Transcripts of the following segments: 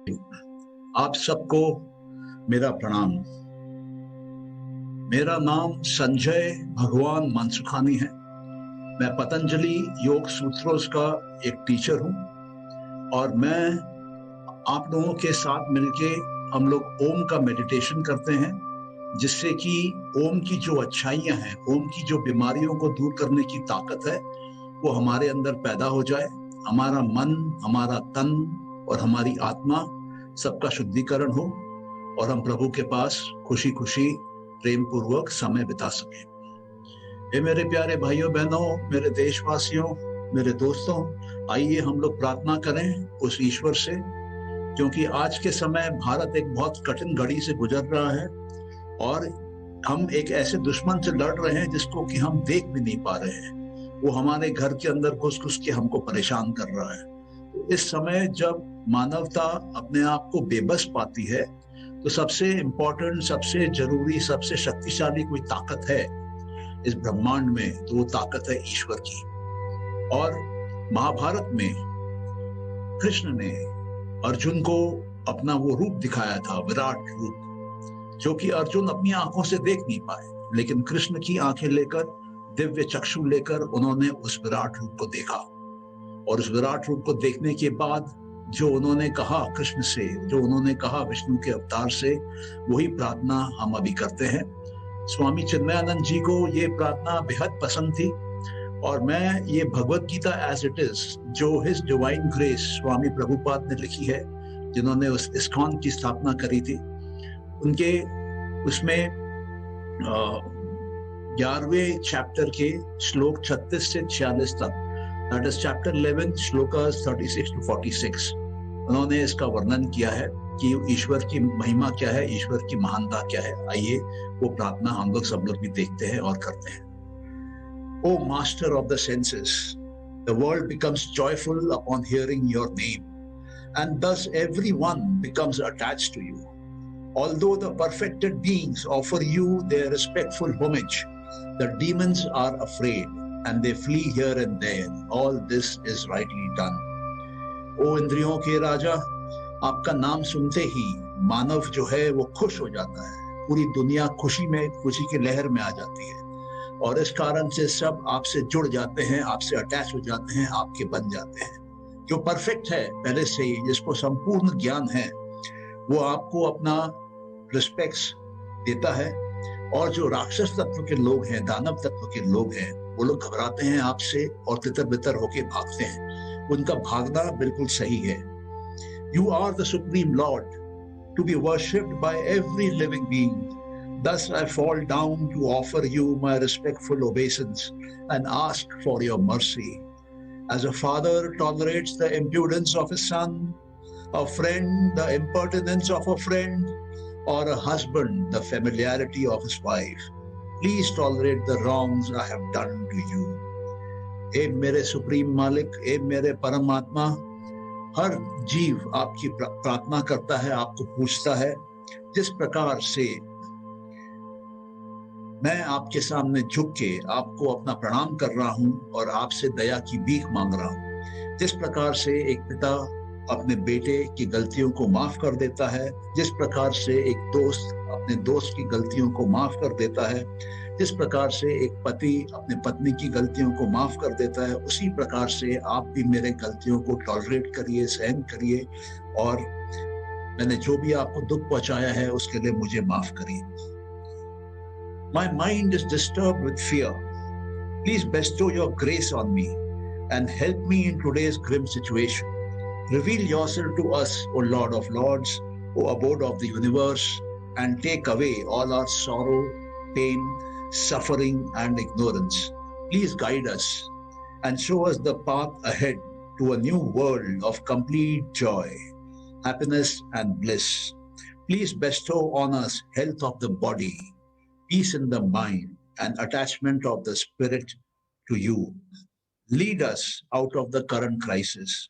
आप सबको मेरा प्रणाम। मेरा नाम संजय भगवान मनसुखानी है। मैं पतंजलि योग सूत्रों का एक टीचर हूँ और मैं आप लोगों के साथ मिलके हम लोग ओम का मेडिटेशन करते हैं, जिससे कि ओम की जो अच्छाइयाँ हैं, ओम की जो बीमारियों को दूर करने की ताकत है, वो हमारे अंदर पैदा हो जाए। हमारा मन, हमारा तन और हमारी आत्मा सबका शुद्धिकरण हो और हम प्रभु के पास खुशी खुशी प्रेम पूर्वक समय बिता सकें। ये मेरे प्यारे भाइयों बहनों, मेरे देशवासियों, मेरे दोस्तों, आइए हम लोग प्रार्थना करें उस ईश्वर से, क्योंकि आज के समय भारत एक बहुत कठिन घड़ी से गुजर रहा है और हम एक ऐसे दुश्मन से लड़ रहे हैं जिसको कि हम देख भी नहीं पा रहे हैं। वो हमारे घर के अंदर घुस घुस के हमको परेशान कर रहा है। इस समय जब मानवता अपने आप को बेबस पाती है, तो सबसे इंपॉर्टेंट, सबसे जरूरी, सबसे शक्तिशाली कोई ताकत है इस ब्रह्मांड में, तो वो ताकत है ईश्वर की। और महाभारत में कृष्ण ने अर्जुन को अपना वो रूप दिखाया था, विराट रूप, जो कि अर्जुन अपनी आंखों से देख नहीं पाए, लेकिन कृष्ण की आंखें लेकर, दिव्य चक्षु लेकर उन्होंने उस विराट रूप को देखा। और उस विराट रूप को देखने के बाद जो उन्होंने कहा कृष्ण से, जो उन्होंने कहा विष्णु के अवतार से, वही प्रार्थना हम अभी करते हैं। स्वामी चिन्मयानंद जी को ये प्रार्थना बेहद पसंद थी और मैं ये Bhagavad Gita as it is, जो हिज डिवाइन ग्रेस स्वामी प्रभुपाद ने लिखी है, जिन्होंने उस इस्कॉन की स्थापना करी थी, उनके उसमें 11वें चैप्टर के श्लोक 36 से 46 तक, that is chapter 11 shlokas 36 to 46, उन्होंने इसका वर्णन किया है कि ईश्वर की महिमा क्या है, ईश्वर की महानता क्या है। आइए वो प्रार्थना हम लोग सब लोग भी देखते हैं और करते हैं। O Master of the senses, the world becomes joyful upon hearing your name, and thus everyone becomes attached to you. Although the perfected beings offer you their respectful homage, the demons are afraid and they flee here and there. All this is rightly done. ओ इंद्रियों के राजा, आपका नाम सुनते ही मानव जो है वो खुश हो जाता है। पूरी दुनिया खुशी की लहर में आ जाती है और इस कारण से सब आपसे जुड़ जाते हैं, आपसे अटैच हो जाते हैं, आपके बन जाते हैं। जो परफेक्ट है पहले से ही, जिसको संपूर्ण ज्ञान है, वो आपको अपना रिस्पेक्ट देता है। और जो राक्षस तत्व के लोग हैं, दानव तत्व के लोग हैं, वो लोग घबराते हैं आपसे और तितर बितर होके भागते हैं। उनका भागना बिल्कुल सही है। You are the supreme Lord, to be worshipped by every living being. Thus I fall down to offer you my respectful obeisance and ask for your mercy. As a father tolerates the impudence of his son, a friend the impertinence of a friend, or a husband the familiarity of his wife, please tolerate the wrongs I have done to you. ए मेरे supreme मालिक, ए मेरे परमात्मा, हर जीव आपकी प्रार्थना करता है, आपको पूछता है। जिस प्रकार से मैं आपके सामने झुक के आपको अपना प्रणाम कर रहा हूं और आपसे दया की भीख मांग रहा हूं, जिस प्रकार से एक पिता अपने बेटे की गलतियों को माफ कर देता है, जिस प्रकार से एक दोस्त अपने दोस्त की गलतियों को माफ कर देता है, जिस प्रकार से एक पति अपने पत्नी की गलतियों को माफ कर देता है, उसी प्रकार से आप भी मेरे गलतियों को टॉलरेट करिए, सहन करिए और मैंने जो भी आपको दुख पहुंचाया है उसके लिए मुझे माफ करिए। My mind is disturbed with fear. Please bestow your grace on me and help me in today's grim situation. Reveal yourself to us, O Lord of Lords, O abode of the universe, and take away all our sorrow, pain, suffering, and ignorance. Please guide us and show us the path ahead to a new world of complete joy, happiness, and bliss. Please bestow on us health of the body, peace in the mind, and attachment of the spirit to you. Lead us out of the current crisis.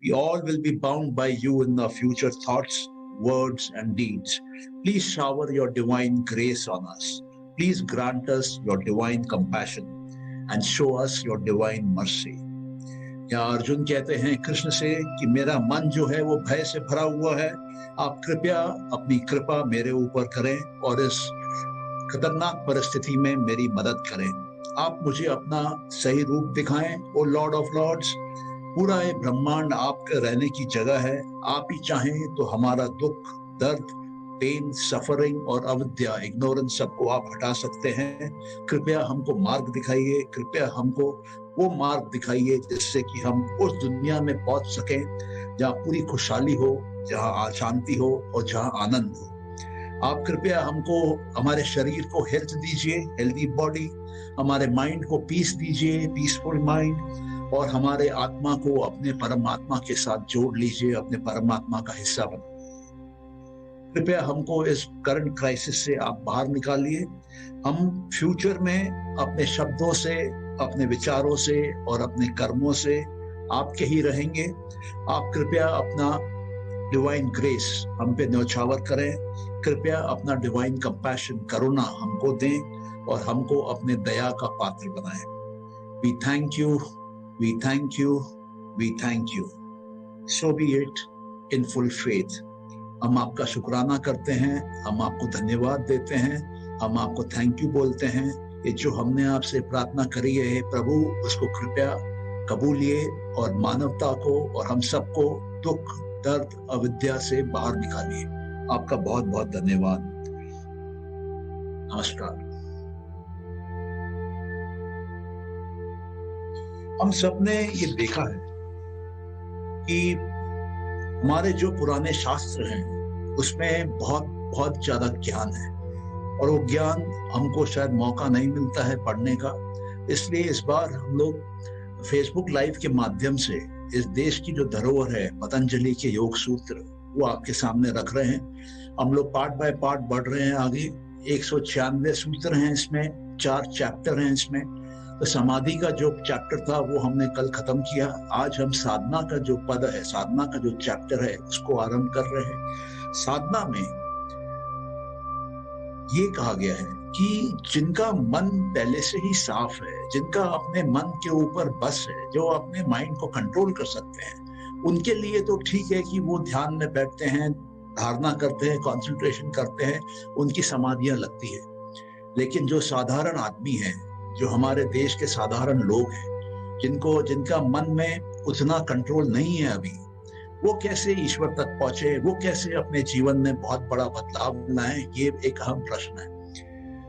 We all will be bound by you in our future thoughts, words, and deeds. Please shower your divine grace on us. Please grant us your divine compassion and show us your divine mercy. या अर्जुन कहते हैं कृष्ण से कि मेरा मन जो है वो भय से भरा हुआ है, आप कृपया अपनी कृपा मेरे ऊपर करें और इस खतरनाक परिस्थिति में मेरी मदद करें। आप मुझे अपना सही रूप दिखाएं, ओ लॉर्ड ऑफ लॉर्ड्स। पूरा ये ब्रह्मांड आपके रहने की जगह है। आप ही चाहें तो हमारा दुख, दर्द, पेन, सफरिंग और अविद्या, इग्नोरेंस, सबको आप हटा सकते हैं। कृपया हमको मार्ग दिखाइए, कृपया हमको वो मार्ग दिखाइए जिससे कि हम उस दुनिया में पहुंच सकें जहाँ पूरी खुशहाली हो, जहाँ शांति हो और जहाँ आनंद हो। आप कृपया हमको, हमारे शरीर को हेल्थ दीजिए, हेल्दी बॉडी, हमारे माइंड को पीस दीजिए, पीसफुल माइंड, और हमारे आत्मा को अपने परमात्मा के साथ जोड़ लीजिए, अपने परमात्मा का हिस्सा बना। कृपया हमको इस करंट क्राइसिस से आप बाहर निकालिए। हम फ्यूचर में अपने शब्दों से, अपने विचारों से और अपने कर्मों से आपके ही रहेंगे। आप कृपया अपना डिवाइन ग्रेस हम पे न्यौछावर करें। कृपया अपना डिवाइन कंपैशन, करुणा हमको दें और हमको अपने दया का पात्र बनाएं। We thank you, we thank you, we thank you. So be it in full faith. हम आपका शुक्राना करते हैं, हम आपको धन्यवाद देते हैं, हम आपको थैंक यू बोलते हैं। ये जो हमने आपसे प्रार्थना करी है प्रभु, उसको कृपया कबूलिए और मानवता को और हम सबको दुख, दर्द, अविद्या से बाहर निकालिए। आपका बहुत बहुत धन्यवाद। नमस्कार। हम सबने ये देखा है कि हमारे जो पुराने शास्त्र हैं उसमें बहुत बहुत ज्यादा ज्ञान है और वो ज्ञान हमको शायद मौका नहीं मिलता है पढ़ने का। इसलिए इस बार हम लोग फेसबुक लाइव के माध्यम से इस देश की जो धरोहर है, पतंजलि के योग सूत्र, वो आपके सामने रख रहे हैं। हम लोग पार्ट बाय पार्ट बढ़ रहे हैं आगे। 196 सूत्र हैं इसमें, 4 चैप्टर हैं इसमें। तो समाधि का जो चैप्टर था वो हमने कल खत्म किया। आज हम साधना का जो पद है, साधना का जो चैप्टर है, उसको आरंभ कर रहे हैं। साधना में ये कहा गया है कि जिनका मन पहले से ही साफ है, जिनका अपने मन के ऊपर बस है, जो अपने माइंड को कंट्रोल कर सकते हैं, उनके लिए तो ठीक है कि वो ध्यान में बैठते हैं, धारणा करते हैं, कंसंट्रेशन करते हैं, उनकी समाधियां लगती है। लेकिन जो साधारण आदमी है, जो हमारे देश के साधारण लोग हैं, जिनका मन में उतना कंट्रोल नहीं है अभी, वो कैसे ईश्वर तक पहुंचे, वो कैसे अपने जीवन में बहुत बड़ा बदलाव लाएं, ये एक अहम प्रश्न है।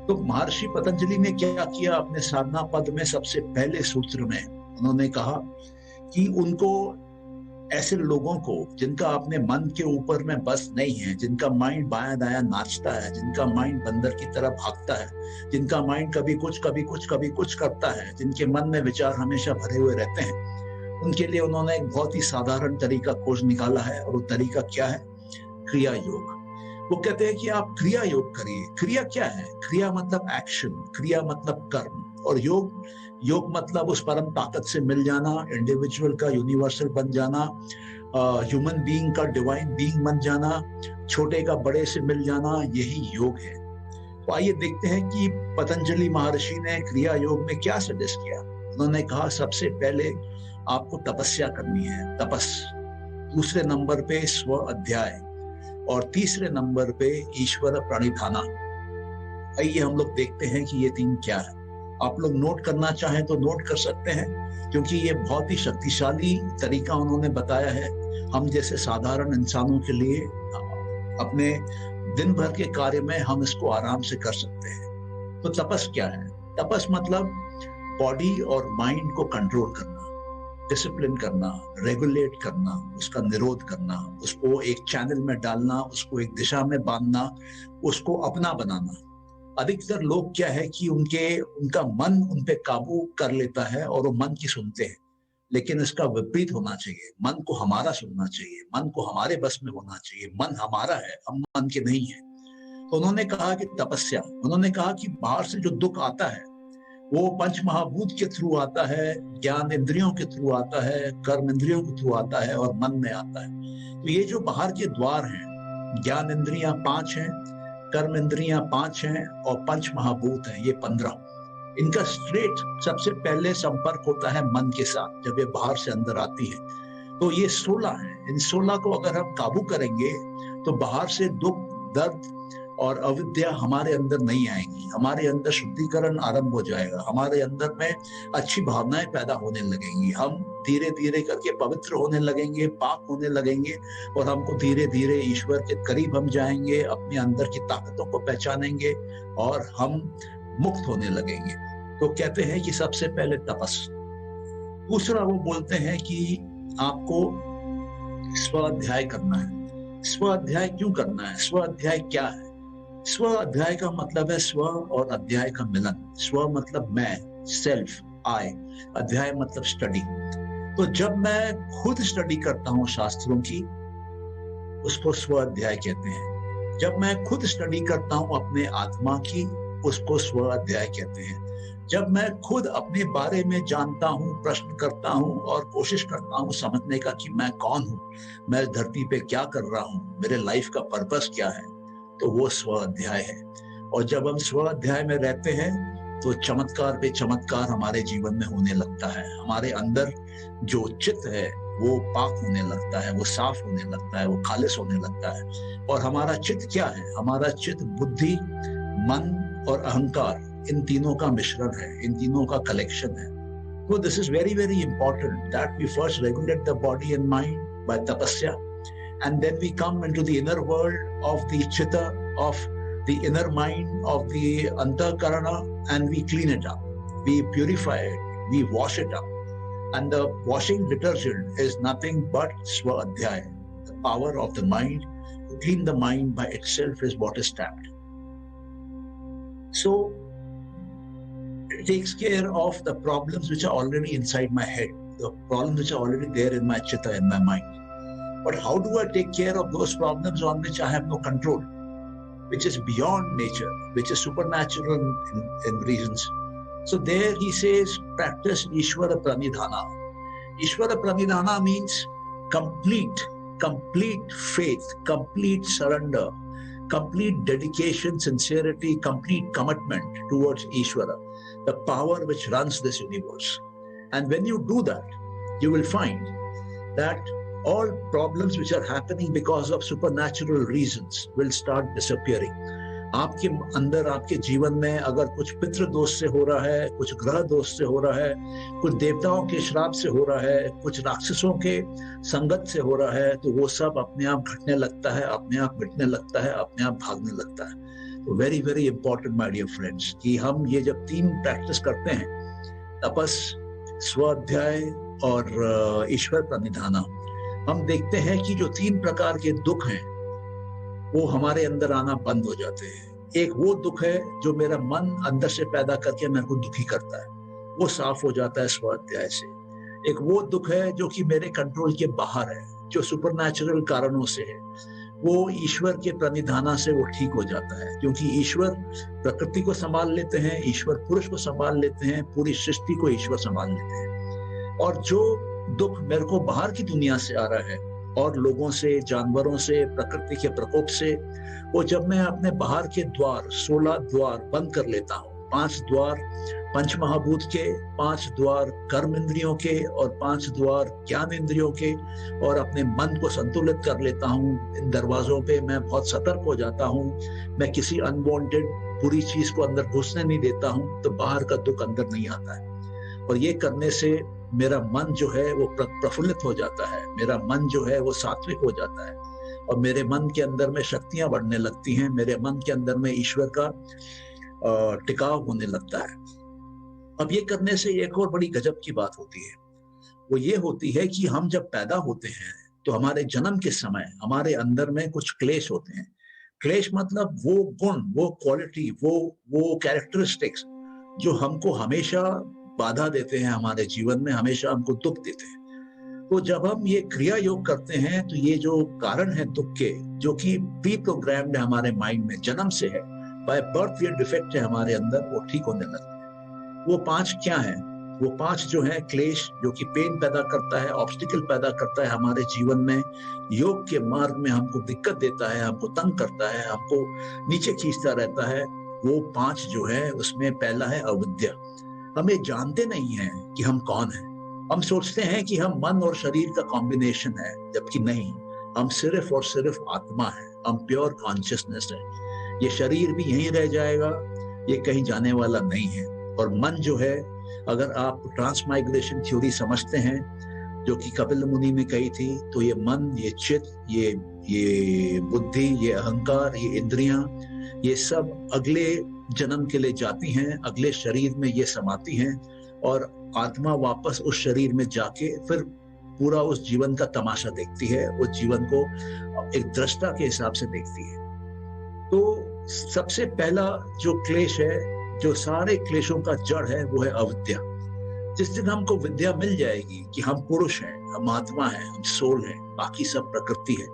तो महर्षि पतंजलि ने क्या किया अपने साधना पद में? सबसे पहले सूत्र में उन्होंने कहा कि उनको, ऐसे लोगों को जिनका अपने मन के ऊपर में बस नहीं है, जिनका माइंड बायां दायां नाचता है, जिनका माइंड बंदर की तरह भागता है, जिनका माइंड कभी कुछ कभी कुछ कभी कुछ करता है, जिनके मन में विचार हमेशा भरे हुए रहते हैं, उनके लिए उन्होंने एक बहुत ही साधारण तरीका खोज निकाला है। और वो तरीका क्या है? क्रिया योग। वो कहते हैं कि आप क्रिया योग करिए। क्रिया क्या है? क्रिया मतलब एक्शन, क्रिया मतलब कर्म, और योग मतलब उस परम ताकत से मिल जाना, इंडिविजुअल का यूनिवर्सल बन जाना, ह्यूमन बीइंग का डिवाइन बीइंग बन जाना, छोटे का बड़े से मिल जाना, यही योग है। तो आइए देखते हैं कि पतंजलि महर्षि ने क्रिया योग में क्या सजेस्ट किया। उन्होंने कहा सबसे पहले आपको तपस्या करनी है, तपस। दूसरे नंबर पे स्व अध्याय और तीसरे नंबर पे ईश्वर प्रणिधाना। आइए हम लोग देखते हैं कि ये 3 क्या है। आप लोग नोट करना चाहें तो नोट कर सकते हैं, क्योंकि ये बहुत ही शक्तिशाली तरीका उन्होंने बताया है हम जैसे साधारण इंसानों के लिए। अपने दिन भर के कार्य में हम इसको आराम से कर सकते हैं। तो तपस क्या है? तपस मतलब बॉडी और माइंड को कंट्रोल करना, डिसिप्लिन करना, रेगुलेट करना, उसका निरोध करना, उसको एक चैनल में डालना, उसको एक दिशा में बांधना, उसको अपना बनाना। अधिकतर लोग क्या है कि उनका मन उन पे काबू कर लेता है और वो मन की सुनते हैं, लेकिन इसका विपरीत होना चाहिए। मन को हमारा सुनना चाहिए, मन को हमारे बस में होना चाहिए। मन हमारा है, हम मन के नहीं है। तो उन्होंने कहा कि तपस्या, उन्होंने कहा कि बाहर से जो दुख आता है वो पंच महाभूत के थ्रू आता है, ज्ञान इंद्रियों के थ्रू आता है, कर्म इंद्रियों के थ्रू आता है और मन में आता है। तो ये जो बाहर के द्वार हैं, ज्ञान इंद्रियां 5 हैं, कर्म इंद्रियां 5 हैं और पंच महाभूत हैं, ये 15। इनका स्ट्रेट सबसे पहले संपर्क होता है मन के साथ। जब ये बाहर से अंदर आती है तो ये 16 है। इन 16 को अगर हम काबू करेंगे तो बाहर से दुख, दर्द और अविद्या हमारे अंदर नहीं आएंगी। हमारे अंदर शुद्धिकरण आरंभ हो जाएगा, हमारे अंदर में अच्छी भावनाएं पैदा होने लगेंगी। हम धीरे धीरे करके पवित्र होने लगेंगे, पाक होने लगेंगे और हमको धीरे धीरे ईश्वर के करीब हम जाएंगे, अपने अंदर की ताकतों को पहचानेंगे और हम मुक्त होने लगेंगे। तो कहते हैं कि सबसे पहले तपस्या। दूसरा वो बोलते हैं कि आपको स्वाध्याय करना है। स्वाध्याय क्यों करना है? स्वाध्याय क्या है? स्व अध्याय का मतलब है स्व और अध्याय का मिलन। स्व मतलब मैं, सेल्फ, आई। अध्याय मतलब स्टडी। तो जब मैं खुद स्टडी करता हूँ शास्त्रों की, उसको स्व अध्याय कहते हैं। जब मैं खुद स्टडी करता हूँ अपने आत्मा की, उसको स्व अध्याय कहते हैं। जब मैं खुद अपने बारे में जानता हूँ, प्रश्न करता हूँ और कोशिश करता हूँ समझने का कि मैं कौन हूँ, मैं धरती पे क्या कर रहा हूँ, मेरे लाइफ का पर्पस क्या है, तो वो स्व अध्याय है। और जब हम स्व अध्याय में रहते हैं तो चमत्कार पे चमत्कार हमारे जीवन में होने लगता है। हमारे अंदर जो चित्त है वो पाक होने लगता है, वो साफ होने लगता है, वो खालिस होने लगता है। और हमारा चित्त क्या है? हमारा चित्त बुद्धि, मन और अहंकार, इन तीनों का मिश्रण है, इन तीनों का कलेक्शन है। तो this is very very important that we first regulate the body and mind by tapasya, and then we come into the inner world of the chitta, of the inner mind, of the antakarana, and we clean it up, we purify it, we wash it up. And the washing detergent is nothing but swa adhyaya. The power of the mind to clean the mind by itself is what is tapped. So it takes care of the problems which are already inside my head, the problems which are already there in my chitta, in my mind. But how do I take care of those problems on which I have no control, which is beyond nature, which is supernatural in reasons? So there he says, practice Ishvara Pranidhana. Ishvara Pranidhana means complete faith, complete surrender, complete dedication, sincerity, complete commitment towards Ishvara, the power which runs this universe. And when you do that, you will find that all problems which are happening because of supernatural reasons will start disappearing. आपके अंदर, आपके जीवन में अगर कुछ पितृ दोष से हो रहा है, कुछ ग्रह दोष से हो रहा है, कुछ देवताओं के श्राप से हो रहा है, कुछ राक्षसों के संगत से हो रहा है, तो वो सब अपने आप घटने लगता है, अपने आप मिटने लगता है, अपने आप भागने लगता है। तो very very important my dear friends कि हम ये जब 3 प्रैक्टिस करते हैं, तपस, स्वाध्याय और ईश्वर प्रणिधाना, हम देखते हैं कि जो 3 प्रकार के दुख हैं वो हमारे अंदर आना बंद हो जाते हैं। एक वो दुख है जो मेरा मन अंदर से पैदा करके मेरे को दुखी करता है, वो साफ हो जाता है स्वाध्याय से। एक वो दुख है जो कि मेरे कंट्रोल के बाहर है, जो सुपरनैचुरल कारणों से है, वो ईश्वर के प्रणिधाना से वो ठीक हो जाता है। क्योंकि ईश्वर प्रकृति को संभाल लेते हैं, ईश्वर पुरुष को संभाल लेते हैं, पूरी सृष्टि को ईश्वर संभाल लेते हैं। और जो दुख मेरे को बाहर की दुनिया से आ रहा है और लोगों से, जानवरों से, प्रकृति के प्रकोप से, वो जब मैं अपने बाहर के द्वार 16 द्वार बंद कर लेता हूँ, 5 द्वार पंच महाभूत के, 5 द्वार कर्म इंद्रियों के और 5 द्वार ज्ञान इंद्रियों के, और अपने मन को संतुलित कर लेता हूँ, इन दरवाजों पे मैं बहुत सतर्क हो जाता हूँ, मैं किसी अनवांटेड बुरी चीज को अंदर घुसने नहीं देता हूँ, तो बाहर का दुख अंदर नहीं आता है। और ये करने से मेरा मन जो है वो प्रफुल्लित हो जाता है, मेरा मन जो है वो सात्विक हो जाता है और मेरे मन के अंदर में शक्तियां बढ़ने लगती हैं, मेरे मन के अंदर में ईश्वर का टिकाव होने लगता है। अब ये करने से एक और बड़ी गजब की बात होती है, वो ये होती है कि हम जब पैदा होते हैं तो हमारे जन्म के समय हमारे अंदर में कुछ क्लेश होते हैं। क्लेश मतलब वो गुण, वो क्वालिटी, वो कैरेक्टरिस्टिक्स जो हमको हमेशा बाधा देते हैं, हमारे जीवन में हमेशा हमको दुख देते हैं। तो जब हम ये क्रिया योग करते हैं तो ये जो कारण है दुख के, जो कि प्री प्रोग्राम्ड है हमारे माइंड में, जन्म से है, बाय बर्थ ये डिफेक्ट है हमारे अंदर, वो ठीक होने लगते हैं। वो 5 क्या है? वो 5 जो है क्लेश, जो कि पेन पैदा करता है, ऑब्स्टिकल पैदा करता है हमारे जीवन में, योग के मार्ग में हमको दिक्कत देता है, हमको तंग करता है, हमको नीचे खींचता रहता है, वो 5 जो है उसमें पहला है अविद्या। हम ये जानते नहीं है कि हम कौन हैं। हम सोचते हैं कि हम मन और शरीर का कॉम्बिनेशन है, जबकि नहीं, हम सिर्फ और सिर्फ आत्मा है, हम प्योर कॉन्शियसनेस है। ये शरीर भी यहीं रह जाएगा, ये कहीं जाने वाला नहीं है। और मन जो है, अगर आप ट्रांसमाइग्रेशन थ्योरी समझते हैं जो कि कपिल मुनि ने कही थी, तो ये मन, ये चित्त, ये बुद्धि, ये अहंकार, ये इंद्रियां, ये सब अगले जन्म के लिए जाती हैं, अगले शरीर में ये समाती हैं और आत्मा वापस उस शरीर में जाके फिर पूरा उस जीवन का तमाशा देखती है, उस जीवन को एक दृष्टा के हिसाब से देखती है। तो सबसे पहला जो क्लेश है, जो सारे क्लेशों का जड़ है, वो है अविद्या। जिस दिन हमको विद्या मिल जाएगी कि हम पुरुष हैं, हम आत्मा हैं, हम सोल हैं, बाकी सब प्रकृति है,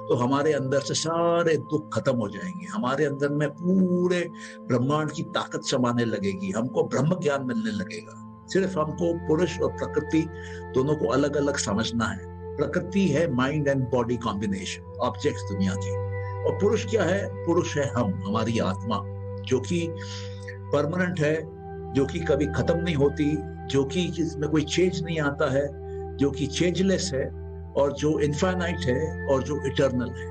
तो हमारे अंदर से सारे दुख खत्म हो जाएंगे। हमारे अंदर में पूरे ब्रह्मांड की ताकत समाने लगेगी, हमको ब्रह्म ज्ञान मिलने लगेगा। सिर्फ हमको पुरुष और प्रकृति दोनों को अलग अलग समझना है। प्रकृति है mind and body combination, objects दुनिया के, और पुरुष क्या है? पुरुष है हम, हमारी आत्मा, जो कि परमानेंट है, जो कि कभी खत्म नहीं होती, जो कि जिसमें कोई चेंज नहीं आता है, जो कि चेंजलेस है और जो इनफाइनाइट है और जो इटर्नल है।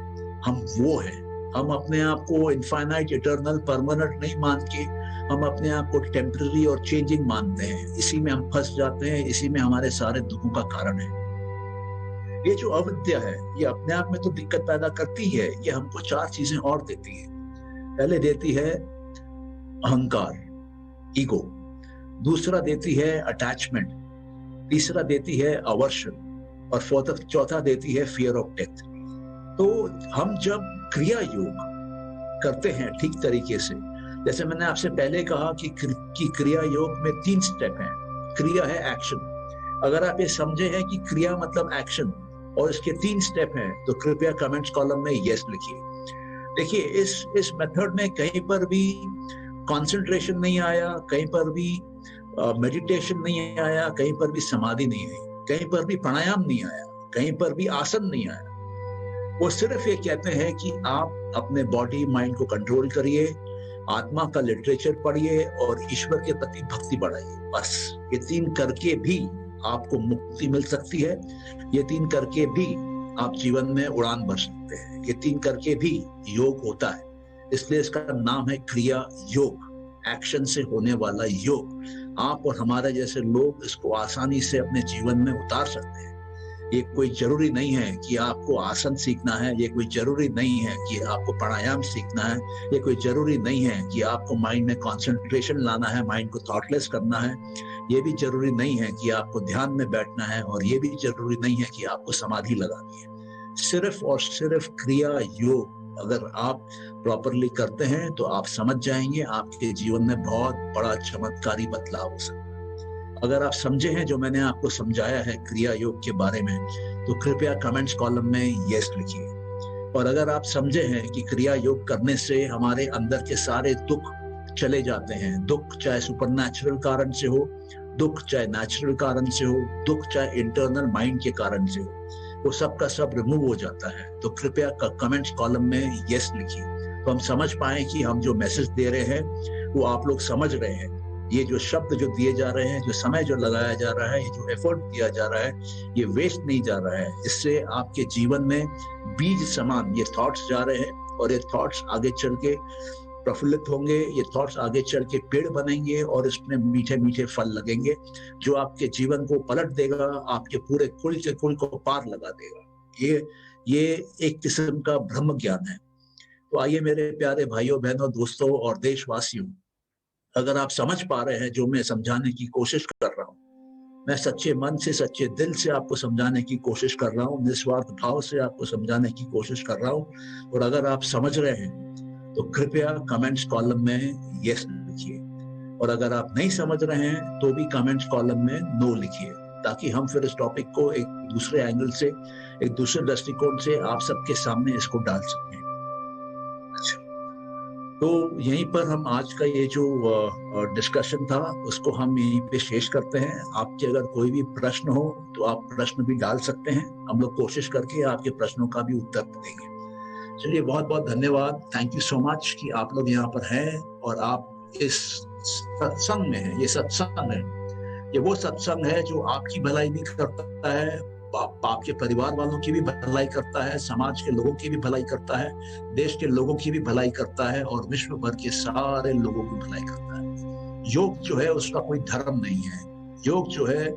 हम वो है। हम अपने आप को इनफाइनाइट, इटर्नल, परमानेंट नहीं मान के हम अपने आप को टेम्पररी और चेंजिंग मानते हैं। इसी में हम फंस जाते हैं, इसी में हमारे सारे दुखों का कारण है। ये जो अविद्या है, ये अपने आप में तो दिक्कत पैदा करती है, ये हमको 4 चीजें और देती है। पहले देती है अहंकार, ईगो। दूसरा देती है अटैचमेंट। तीसरा देती है अवर्शन। और चौथा देती है फियर ऑफ डेथ। तो हम जब क्रिया योग करते हैं ठीक तरीके से, जैसे मैंने आपसे पहले कहा कि क्रिया योग में 3 स्टेप हैं। क्रिया है एक्शन। अगर आप ये समझे हैं कि क्रिया मतलब एक्शन और इसके 3 स्टेप हैं, तो कृपया कमेंट्स कॉलम में यस लिखिए। देखिए, इस मेथड में कहीं पर भी कंसंट्रेशन नहीं आया, कहीं पर भी मेडिटेशन नहीं आया, कहीं पर भी समाधि नहीं आई, कहीं पर भी प्राणायाम नहीं आया, कहीं पर भी आसन नहीं आया। वो सिर्फ ये कहते हैं कि आप अपने बॉडी माइंड को कंट्रोल करिए, आत्मा का लिटरेचर पढ़िए और ईश्वर के प्रति भक्ति बढ़ाइए। बस ये 3 करके भी आपको मुक्ति मिल सकती है। ये 3 करके भी आप जीवन में उड़ान भर सकते हैं। ये 3 करके भी योग होता है, इसलिए इसका नाम है क्रिया योग, एक्शन से होने वाला योग। आप और हमारे जैसे लोग इसको आसानी से अपने जीवन में उतार सकते हैं। ये कोई जरूरी नहीं है कि आपको आसन सीखना है, ये कोई जरूरी नहीं है कि आपको प्राणायाम सीखना है, ये कोई जरूरी नहीं है कि आपको माइंड में कंसंट्रेशन लाना है, माइंड को थॉटलेस करना है, ये भी जरूरी नहीं है कि आपको ध्यान में बैठना है, और ये भी जरूरी नहीं है कि आपको समाधि लगानी है। सिर्फ और सिर्फ क्रिया योग अगर आप प्रॉपरली करते हैं तो आप समझ जाएंगे, आपके जीवन में बहुत बड़ा चमत्कारी बदलाव हो सकता है। अगर आप समझे हैं जो मैंने आपको समझाया है क्रिया योग के बारे में, तो कृपया कमेंट्स कॉलम में यस लिखिए। और अगर आप समझे हैं कि क्रिया योग करने से हमारे अंदर के सारे दुख चले जाते हैं, दुख चाहे सुपरनैचुरल कारण से हो, दुख चाहे नेचुरल कारण से हो, दुख चाहे इंटरनल माइंड के कारण से हो, वो सब का सब रिमूव हो जाता है, तो कृपया कमेंट्स कॉलम में यस लिखिए, तो हम समझ पाए कि हम जो मैसेज दे रहे हैं वो आप लोग समझ रहे हैं। ये जो शब्द जो दिए जा रहे हैं, जो समय जो लगाया जा रहा है, ये जो एफर्ट दिया जा रहा है, ये वेस्ट नहीं जा रहा है। इससे आपके जीवन में बीज समान ये थॉट्स जा रहे हैं, और ये थॉट्स आगे चल के प्रफुल्लित होंगे, ये थॉट्स आगे चल के पेड़ बनेंगे और इसमें मीठे मीठे फल लगेंगे, जो आपके जीवन को पलट देगा, आपके पूरे कुल के कुल को पार लगा देगा। ये एक किस्म का ब्रह्म ज्ञान है। तो आइए मेरे प्यारे भाइयों, बहनों, दोस्तों और देशवासियों, अगर आप समझ पा रहे हैं जो मैं समझाने की कोशिश कर रहा हूँ, मैं सच्चे मन से, सच्चे दिल से आपको समझाने की कोशिश कर रहा हूँ, निस्वार्थ भाव से आपको समझाने की कोशिश कर रहा हूँ। और अगर आप समझ रहे हैं तो कृपया कमेंट्स कॉलम में यस लिखिए, और अगर आप नहीं समझ रहे हैं तो भी कमेंट्स कॉलम में नो लिखिए, ताकि हम फिर इस टॉपिक को एक दूसरे एंगल से, एक दूसरे दृष्टिकोण से आप सबके सामने इसको डाल सकते हैं। अच्छा, तो यहीं पर हम आज का ये जो डिस्कशन था उसको हम यहीं पे शेष करते हैं। आपके अगर कोई भी प्रश्न हो तो आप प्रश्न भी डाल सकते हैं, हम लोग कोशिश करके आपके प्रश्नों का भी उत्तर देंगे। चलिए, बहुत बहुत धन्यवाद, थैंक यू सो मच कि आप लोग यहाँ पर हैं और आप इस सत्संग में हैं। ये सत्संग है, ये वो सत्संग है जो आपकी भलाई भी करता है, आपके परिवार वालों की भी भलाई करता है, समाज के लोगों की भी भलाई करता है, देश के लोगों की भी भलाई करता है और विश्व भर के सारे लोगों की भलाई करता है। योग जो है उसका कोई धर्म नहीं है, योग जो है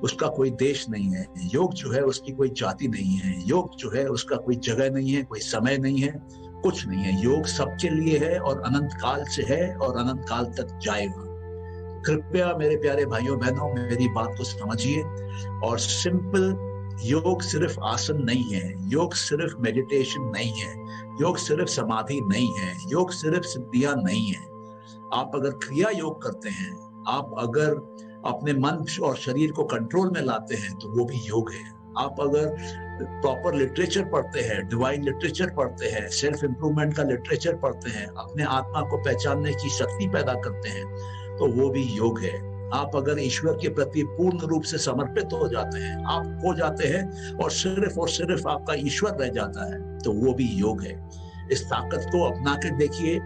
उसका कोई देश नहीं है, योग जो है उसकी कोई जाति नहीं है, योग जो है उसका कोई जगह नहीं है, कोई समय नहीं है, कुछ नहीं है। योग सबके लिए है और अनंत काल से है और अनंत काल तक जाएगा। कृपया मेरे प्यारे भाइयों बहनों मेरी बात को समझिए। और सिंपल, योग सिर्फ आसन नहीं है, योग सिर्फ मेडिटेशन नहीं है, योग सिर्फ समाधि नहीं है, योग सिर्फ सिद्धियां नहीं है। आप अगर क्रिया योग करते हैं, आप अगर अपने मन और शरीर को कंट्रोल में लाते हैं तो वो भी योग है। आप अगर प्रॉपर लिटरेचर पढ़ते हैं, डिवाइन लिटरेचर पढ़ते हैं, सेल्फ इंप्रूवमेंट का लिटरेचर पढ़ते हैं, अपने आत्मा को पहचानने की शक्ति पैदा करते हैं, तो वो भी योग है। आप अगर ईश्वर के प्रति पूर्ण रूप से समर्पित हो जाते हैं, आप हो जाते हैं और सिर्फ आपका ईश्वर रह जाता है, तो वो भी योग है। इस ताकत को अपना के देखिए,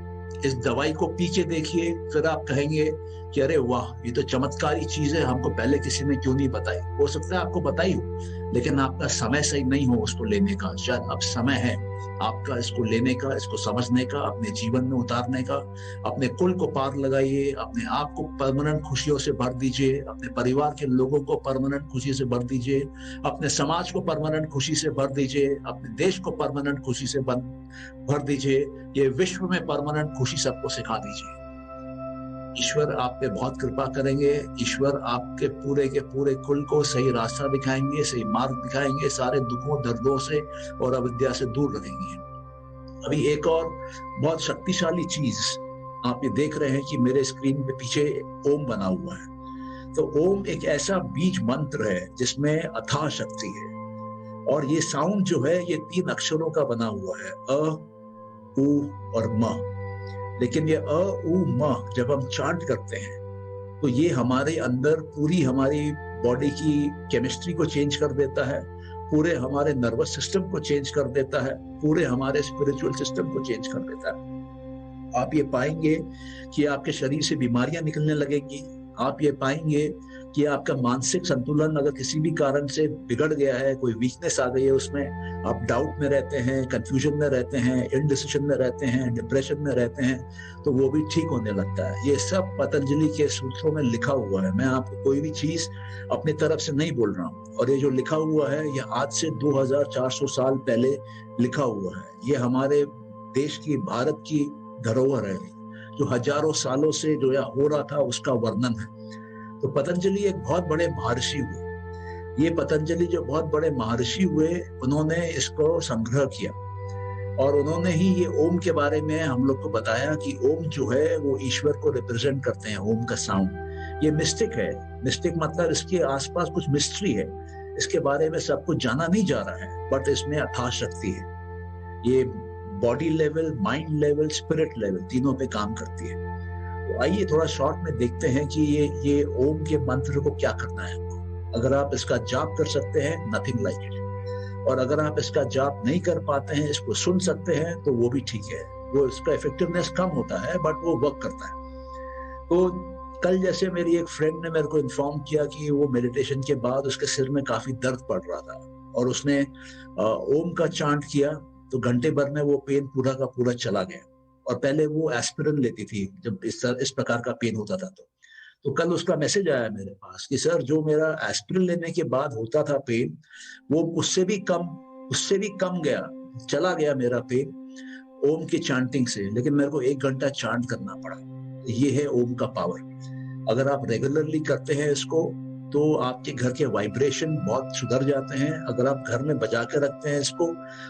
इस दवाई को पी के देखिए, फिर आप कहेंगे कि अरे वाह, ये तो चमत्कारी चीज है, हमको पहले किसी ने क्यों नहीं बताई। हो सकता है आपको बताई हो, लेकिन आपका समय सही नहीं हो उसको लेने का। शायद अब समय है आपका इसको लेने का, इसको समझने का, अपने जीवन में उतारने का। अपने कुल को पार लगाइए, अपने आप को परमानेंट खुशियों से भर दीजिए, अपने परिवार के लोगों को परमानेंट खुशी से भर दीजिए, अपने समाज को परमानेंट खुशी से भर दीजिए, अपने देश को परमानेंट खुशी से भर दीजिए, ये विश्व में परमानेंट खुशी सबको सिखा दीजिए। ईश्वर आप पे बहुत कृपा करेंगे, ईश्वर आपके पूरे के पूरे कुल को सही रास्ता दिखाएंगे, सही मार्ग दिखाएंगे, सारे दुखों दर्दों से और अविद्या से दूर रखेंगे। अभी एक और बहुत शक्तिशाली चीज आप ये देख रहे हैं कि मेरे स्क्रीन पे पीछे ओम बना हुआ है। तो ओम एक ऐसा बीज मंत्र है जिसमें अथाह शक्ति है, और ये साउंड जो है ये 3 अक्षरों का बना हुआ है, अ, उ और म। लेकिन ये अ, उ, म जब हम चांट करते हैं तो ये हमारे अंदर पूरी हमारी बॉडी की केमिस्ट्री को चेंज कर देता है, पूरे हमारे नर्वस सिस्टम को चेंज कर देता है, पूरे हमारे स्पिरिचुअल सिस्टम को चेंज कर देता है। आप ये पाएंगे कि आपके शरीर से बीमारियां निकलने लगेंगी। आप ये पाएंगे कि आपका मानसिक संतुलन अगर किसी भी कारण से बिगड़ गया है, कोई वीकनेस आ गई है उसमें, आप डाउट में रहते हैं, कंफ्यूजन में रहते हैं, इनडिसिजन में रहते हैं, डिप्रेशन में रहते हैं, तो वो भी ठीक होने लगता है। ये सब पतंजलि के सूत्रों में लिखा हुआ है। मैं आपको कोई भी चीज अपनी तरफ से नहीं बोल रहा हूँ, और ये जो लिखा हुआ है ये आज से 2400 साल पहले लिखा हुआ है। ये हमारे देश की, भारत की धरोहर है, जो हजारों सालों से जो हो रहा था उसका वर्णन है। तो पतंजलि एक बहुत बड़े महर्षि हुए। ये पतंजलि जो बहुत बड़े महर्षि हुए, उन्होंने इसको संग्रह किया और उन्होंने ही ये ओम के बारे में हम लोग को बताया कि ओम जो है वो ईश्वर को रिप्रेजेंट करते हैं। ओम का साउंड ये मिस्टिक है। मिस्टिक मतलब इसके आसपास कुछ मिस्ट्री है, इसके बारे में सब कुछ जाना नहीं जा रहा है, बट इसमें अथाह शक्ति है। ये body level, mind level, spirit level तीनों पे काम करती है। तो आइए थोड़ा शॉर्ट में देखते हैं कि ये ओम के मंत्र को क्या करना है। अगर आप इसका जाप कर सकते हैं, नथिंग लाइक इट, और अगर आप इसका जाप नहीं कर पाते हैं, इसको सुन सकते हैं, तो वो भी ठीक है। वो इसका इफेक्टिवनेस कम होता है बट वो वर्क करता है। तो कल जैसे मेरी एक फ्रेंड ने मेरे को इन्फॉर्म किया कि वो मेडिटेशन के बाद उसके सिर में काफी दर्द पड़ रहा था, और उसने ओम का चांट किया तो घंटे भर में वो पेन पूरा का पूरा चला गया। और पहले वो एस्पिरिन लेती थी जब इस प्रकार का पेन होता था। तो कल उसका मैसेज आया मेरे पास कि सर, जो मेरा एस्पिरिन लेने के बाद होता था पेन, वो उससे भी कम गया, चला गया मेरा पेन ओम की चांटिंग से। लेकिन मेरे को 1 घंटा चांट करना पड़ा। ये है ओम का पावर। अगर आप रेगुलरली करते हैं इसको तो आपके घर के वाइब्रेशन बहुत सुधर जाते हैं। अगर आप घर में बजा के रखते हैं इसको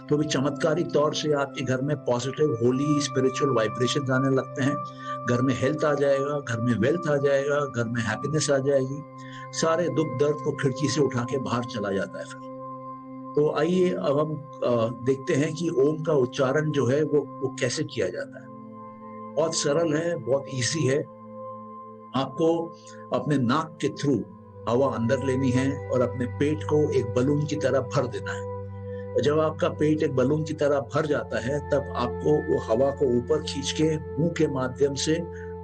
तो भी चमत्कारिक तौर से आपके घर में पॉजिटिव, होली, स्पिरिचुअल वाइब्रेशन आने लगते हैं। घर में हेल्थ आ जाएगा, घर में वेल्थ आ जाएगा, घर में हैप्पीनेस आ जाएगी। सारे दुख दर्द को खिड़की से उठा के बाहर चला जाता है फिर। तो आइए अब हम देखते हैं कि ओम का उच्चारण जो है वो कैसे किया जाता है। बहुत सरल है, बहुत ईजी है। आपको अपने नाक के थ्रू हवा अंदर लेनी है और अपने पेट को एक बलून की तरह भर देना है। और जब आपका पेट एक बलून की तरह भर जाता है, तब आपको वो हवा को ऊपर खींच के मुंह के माध्यम से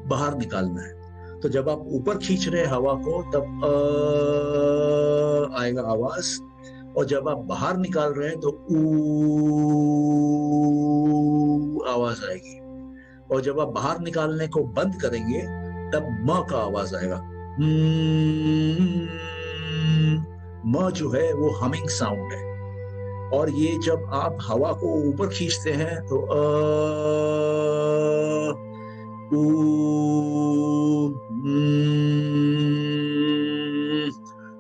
बाहर निकालना है। तो जब आप ऊपर खींच रहे हैं हवा को, तब आएगा आवाज, और जब आप बाहर निकाल रहे हैं तो आवाज आएगी। और जब आप बाहर निकालने को बंद करेंगे, तब म का आवाज आएगा। म जो है वो हमिंग साउंड है। और ये जब आप हवा को ऊपर खींचते हैं तो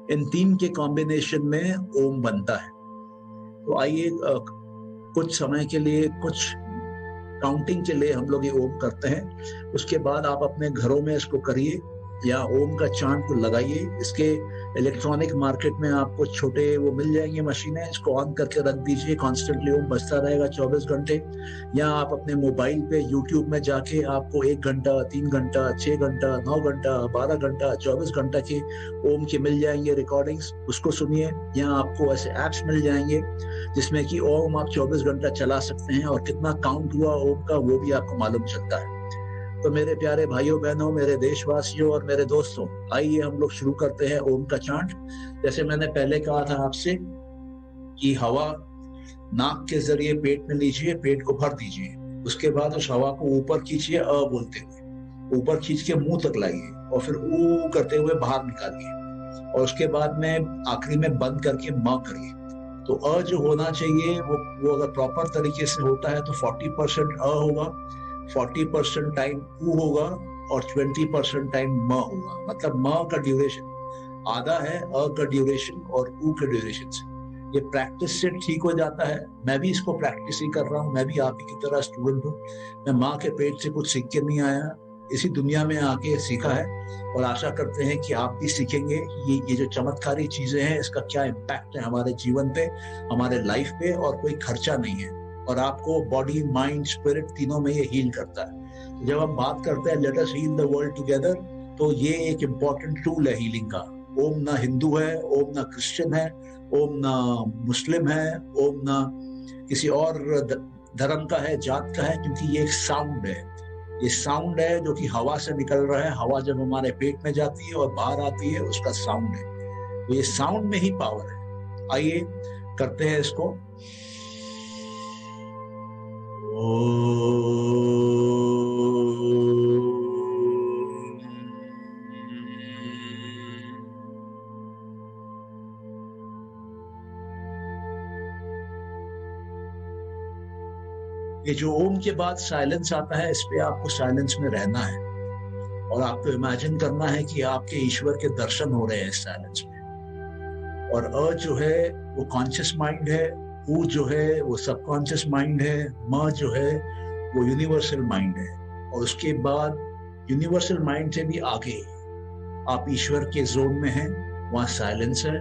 इन तीन के कॉम्बिनेशन में ओम बनता है। तो आइए कुछ समय के लिए, कुछ काउंटिंग के लिए हम लोग ये ओम करते हैं। उसके बाद आप अपने घरों में इसको करिए या ओम का चांट को लगाइए। इसके इलेक्ट्रॉनिक मार्केट में आपको छोटे वो मिल जाएंगे मशीनें, इसको ऑन करके रख दीजिए, कॉन्स्टेंटली ओम बजता रहेगा 24 घंटे। या आप अपने मोबाइल पे यूट्यूब में जाके आपको 1 घंटा, 3 घंटा, 6 घंटा, 9 घंटा, 12 घंटा, 24 घंटा के ओम के मिल जाएंगे रिकॉर्डिंग्स, उसको सुनिए। या आपको ऐसे ऐप्स मिल जाएंगे जिसमें कि ओम आप 24 घंटा चला सकते हैं और कितना काउंट हुआ ओम का वो भी आपको मालूम चलता है। तो मेरे प्यारे भाइयों बहनों, मेरे देशवासियों और मेरे दोस्तों, आइए हम लोग शुरू करते हैं ओम का चांट। जैसे मैंने पहले कहा था आपसे कि हवा नाक के जरिए पेट में लीजिए, पेट को भर दीजिए। उसके बाद उस हवा को ऊपर खींचिए बोलते हुए, ऊपर खींच के मुंह तक लाइए और फिर करते हुए बाहर निकालिए। और उसके बाद में आखिरी में बंद करके म करिए। तो जो होना चाहिए वो अगर प्रॉपर तरीके से होता है तो 40% होगा, 40% टाइम ऊ होगा और 20% टाइम म होगा। मतलब म का ड्यूरेशन आधा है, का ड्यूरेशन और ऊ के ड्यूरेशन से। ये प्रैक्टिस से ठीक हो जाता है। मैं भी इसको प्रैक्टिस ही कर रहा हूँ, मैं भी आप ही की तरह स्टूडेंट हूँ। मैं माँ के पेट से कुछ सीख के नहीं आया, इसी दुनिया में आके सीखा है। और आशा करते हैं कि आप भी सीखेंगे ये जो चमत्कारी चीजें हैं, इसका क्या इम्पैक्ट है हमारे जीवन पे, हमारे लाइफ पे, और कोई खर्चा नहीं है। और आपको बॉडी, माइंड, स्पिरिट तीनों में ये हील करता है। तो जब हम बात करते हैं let us heal the world together, तो ये एक इम्पॉर्टेंट टूल है हीलिंग का। ओम ना हिंदू है, ओम ना क्रिश्चियन है, ओम ना मुस्लिम है, ओम ना किसी और धर्म का है, जात का है, क्योंकि ये एक साउंड है। ये साउंड है जो कि हवा से निकल रहा है। हवा जब हमारे पेट में जाती है और बाहर आती है, उसका साउंड है। तो ये साउंड में ही पावर है। आइए करते हैं इसको। ये जो ओम के बाद साइलेंस आता है, इस पे आपको साइलेंस में रहना है और आपको इमेजिन करना है कि आपके ईश्वर के दर्शन हो रहे हैं इस साइलेंस में। और जो है वो कॉन्शियस माइंड है, ऊ जो है वो सबकॉन्शियस माइंड है, म जो है वो यूनिवर्सल माइंड है। और उसके बाद यूनिवर्सल माइंड से भी आगे आप ईश्वर के जोन में हैं, वहाँ साइलेंस है,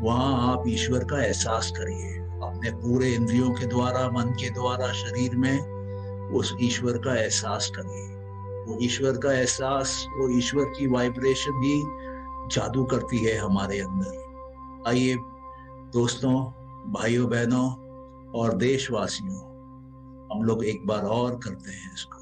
वहाँ आप ईश्वर का एहसास करिए अपने पूरे इंद्रियों के द्वारा, मन के द्वारा, शरीर में उस ईश्वर का एहसास करिए। वो ईश्वर का एहसास, वो ईश्वर की वाइब्रेशन ही जादू करती है हमारे अंदर। आइए दोस्तों, भाइयों बहनों और देशवासियों, हम लोग एक बार और करते हैं इसको।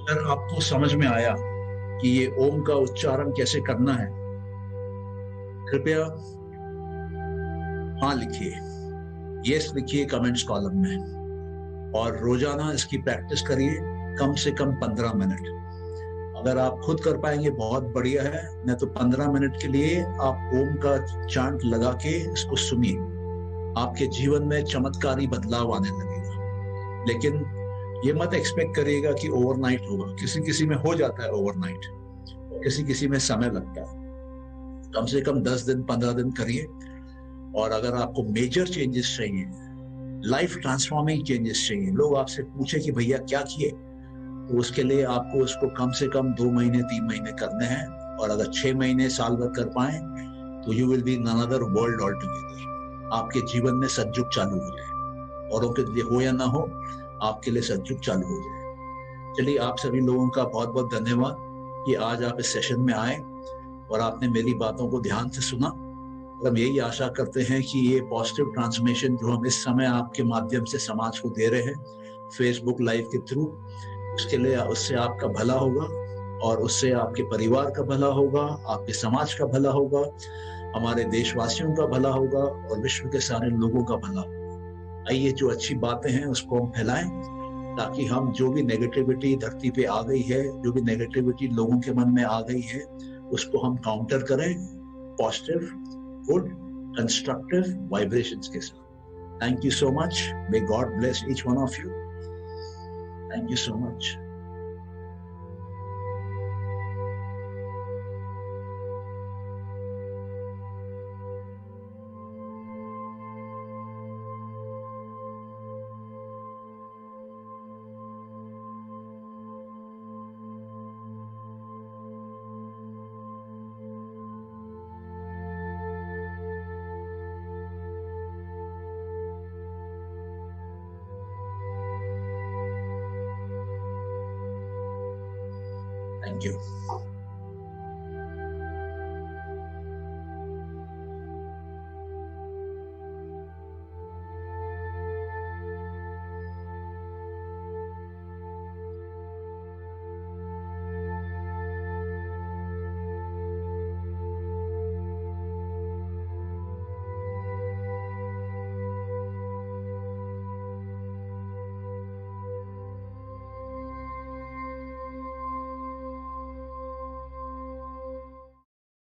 अगर आपको समझ में आया कि ये ओम का उच्चारण कैसे करना है, कृपया हाँ लिखिए, यस लिखिए कमेंट्स कॉलम में, और रोजाना इसकी प्रैक्टिस करिए कम से कम 15 मिनट। अगर आप खुद कर पाएंगे बहुत बढ़िया है, नहीं तो 15 मिनट के लिए आप ओम का चांट लगा के इसको सुनिए, आपके जीवन में चमत्कारी बदलाव आने लगेगा। लेकिन ये मत एक्सपेक्ट करिएगा कि ओवरनाइट होगा, किसी किसी में हो जाता है ओवरनाइट, किसी किसी में समय लगता है। कम से कम 10 दिन 15 दिन करिए। और अगर आपको मेजर चेंजेस चाहिए, लाइफ ट्रांसफॉर्मिंग चेंजेस चाहिए, लोग आपसे पूछे कि भैया क्या किए, तो उसके लिए आपको उसको कम से कम 2 महीने 3 महीने करने हैं। और अगर 6 महीने साल भर कर पाए तो you will be in another world all together. आपके जीवन में सतयुग चालू हो जाए, औरों के लिए हो या ना हो, आपके लिए सतयुग चालू हो जाए। चलिए, आप सभी लोगों का बहुत बहुत धन्यवाद कि आज आप इस सेशन में आए और आपने मेरी बातों को ध्यान से सुना। और हम यही आशा करते हैं कि ये पॉजिटिव ट्रांसफॉर्मेशन जो हम इस समय आपके माध्यम से समाज को दे रहे हैं, फेसबुक लाइव के थ्रू, उसके लिए उससे आपका भला होगा, और उससे आपके परिवार का भला होगा, आपके समाज का भला होगा, हमारे देशवासियों का भला होगा, और विश्व के सारे लोगों का भला होगा। आइए, जो अच्छी बातें हैं उसको हम फैलाएं, ताकि हम जो भी नेगेटिविटी धरती पे आ गई है, जो भी नेगेटिविटी लोगों के मन में आ गई है, उसको हम काउंटर करें पॉजिटिव, गुड, कंस्ट्रक्टिव वाइब्रेशंस के साथ। Thank you so much. May God bless each one of you. Thank you so much. Thank you.